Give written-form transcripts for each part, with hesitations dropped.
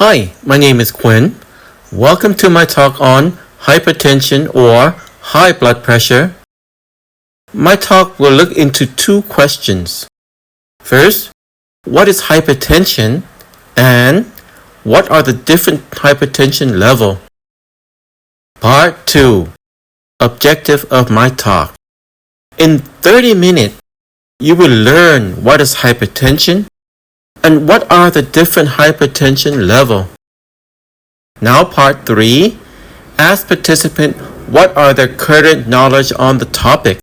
Hi, my name is Quinn. Welcome to my talk on hypertension or high blood pressure. My talk will look into two questions. First, what is hypertension and what are the different hypertension levels? Part 2, objective of my talk. In 30 minutes, you will learn what is hypertension and what are the different hypertension levels. Now part 3, ask participants what are their current knowledge on the topic.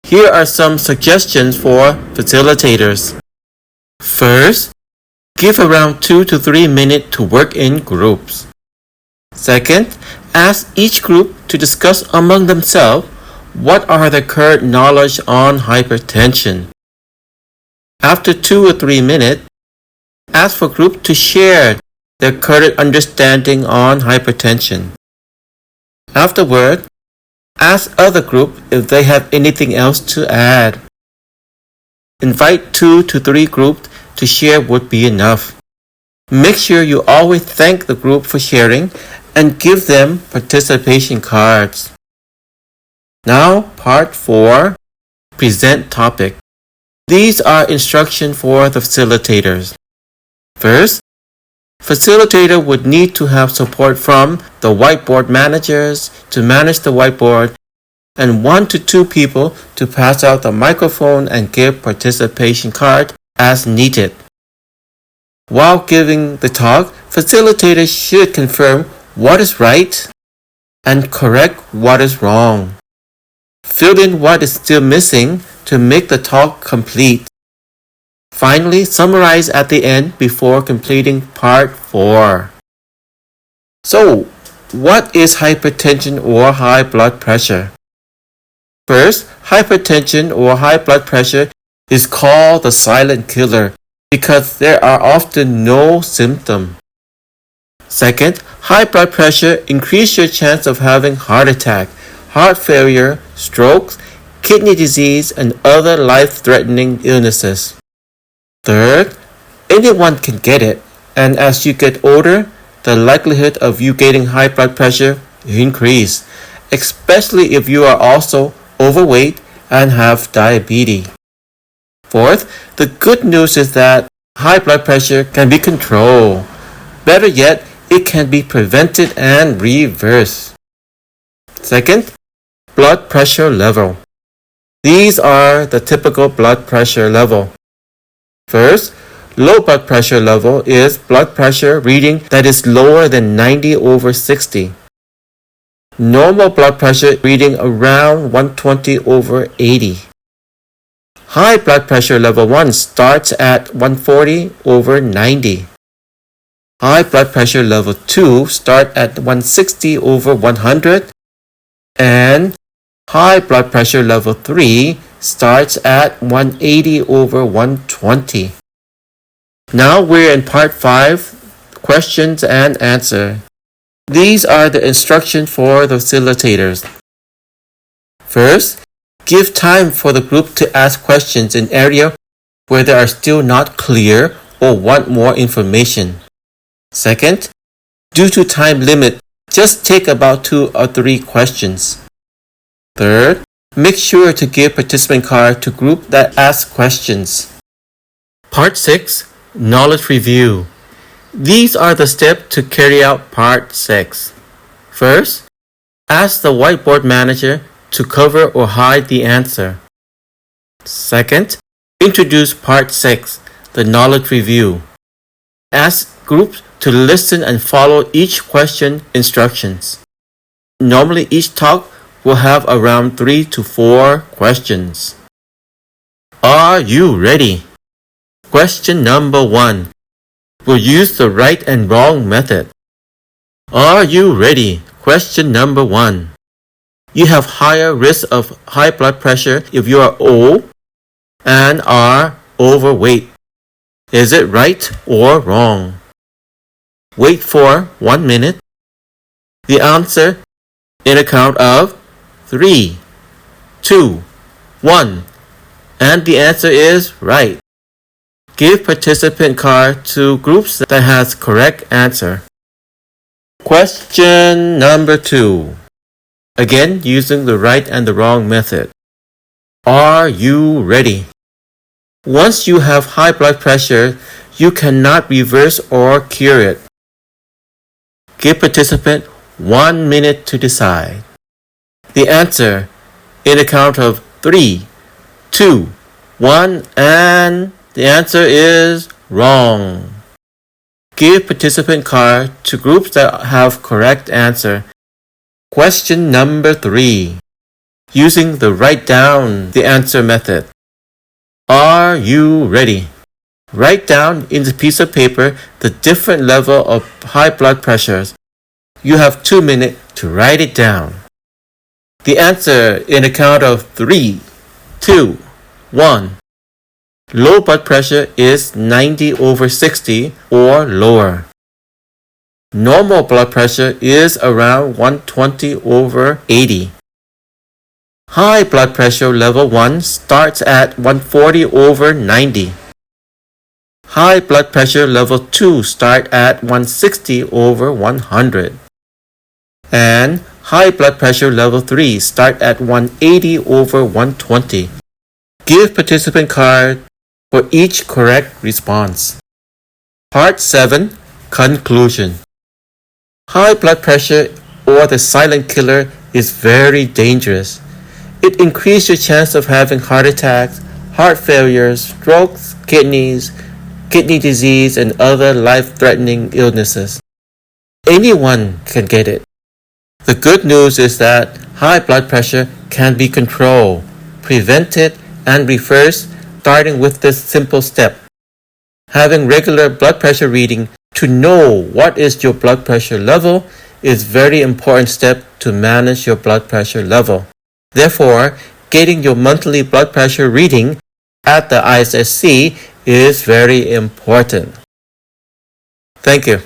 Here are some suggestions for facilitators. First, give around 2 to 3 minutes to work in groups. Second, ask each group to discuss among themselves what are their current knowledge on hypertension. After 2 or 3 minutes, ask for group to share their current understanding on hypertension. Afterward, ask other group if they have anything else to add. Invite 2 to 3 groups to share would be enough. Make sure you always thank the group for sharing and give them participation cards. Now, part 4, present topic. These are instructions for the facilitators. First, facilitator would need to have support from the whiteboard managers to manage the whiteboard and 1 to 2 people to pass out the microphone and give participation card as needed. While giving the talk, facilitators should confirm what is right and correct what is wrong. Fill in what is still missing to make the talk complete. Finally, summarize at the end before completing part 4. So, what is hypertension or high blood pressure? First, hypertension or high blood pressure is called the silent killer because there are often no symptoms. Second, high blood pressure increases your chance of having heart attack, heart failure, strokes, kidney disease, and other life-threatening illnesses. Third, anyone can get it, and as you get older, the likelihood of you getting high blood pressure increases, especially if you are also overweight and have diabetes. Fourth, the good news is that high blood pressure can be controlled. Better yet, it can be prevented and reversed. Second, blood pressure level. These are the typical blood pressure level. First, low blood pressure level is blood pressure reading that is lower than 90/60. Normal blood pressure reading around 120/80. High blood pressure level 1 starts at 140/90. High blood pressure level 2 starts at 160/100. And high blood pressure level 3 starts at 180/120. Now we're in part 5, questions and answer. These are the instructions for the facilitators. First, give time for the group to ask questions in areas where they are still not clear or want more information. Second, due to time limit, just take about 2 or 3 questions. Third, make sure to give participant card to group that ask questions. Part 6, knowledge review. These are the steps to carry out part 6. First, ask the whiteboard manager to cover or hide the answer. Second, introduce part 6, the knowledge review. Ask groups to listen and follow each question instructions. Normally each talk will have around 3 to 4 questions. Are you ready? Question number 1. We'll use the right and wrong method. Are you ready? Question number 1. You have higher risk of high blood pressure if you are old and are overweight. Is it right or wrong? Wait for 1 minute. The answer in a count of 3, 2, 1. And the answer is right. Give participant card to groups that has correct answer. Question number 2. Again, using the right and the wrong method. Are you ready? Once you have high blood pressure, you cannot reverse or cure it. Give participant 1 minute to decide. The answer in a count of 3, 2, 1, and the answer is wrong. Give participant card to groups that have correct answer. Question number 3. Using the write down the answer method. Are you ready? Write down in the piece of paper the different level of high blood pressures. You have 2 minutes to write it down. The answer in a count of 3, 2, 1. Low blood pressure is 90/60 or lower. Normal blood pressure is around 120/80. High blood pressure level 1 starts at 140/90. High blood pressure level 2 start at 160/100. And high blood pressure level 3 start at 180/120. Give participant card for each correct response. Part 7. Conclusion. High blood pressure, or the silent killer, is very dangerous. It increases your chance of having heart attacks, heart failures, strokes, kidney disease, and other life-threatening illnesses. Anyone can get it. The good news is that high blood pressure can be controlled, prevented, and reversed starting with this simple step. Having regular blood pressure reading to know what is your blood pressure level is a very important step to manage your blood pressure level. Therefore, getting your monthly blood pressure reading at the ISSC is very important. Thank you.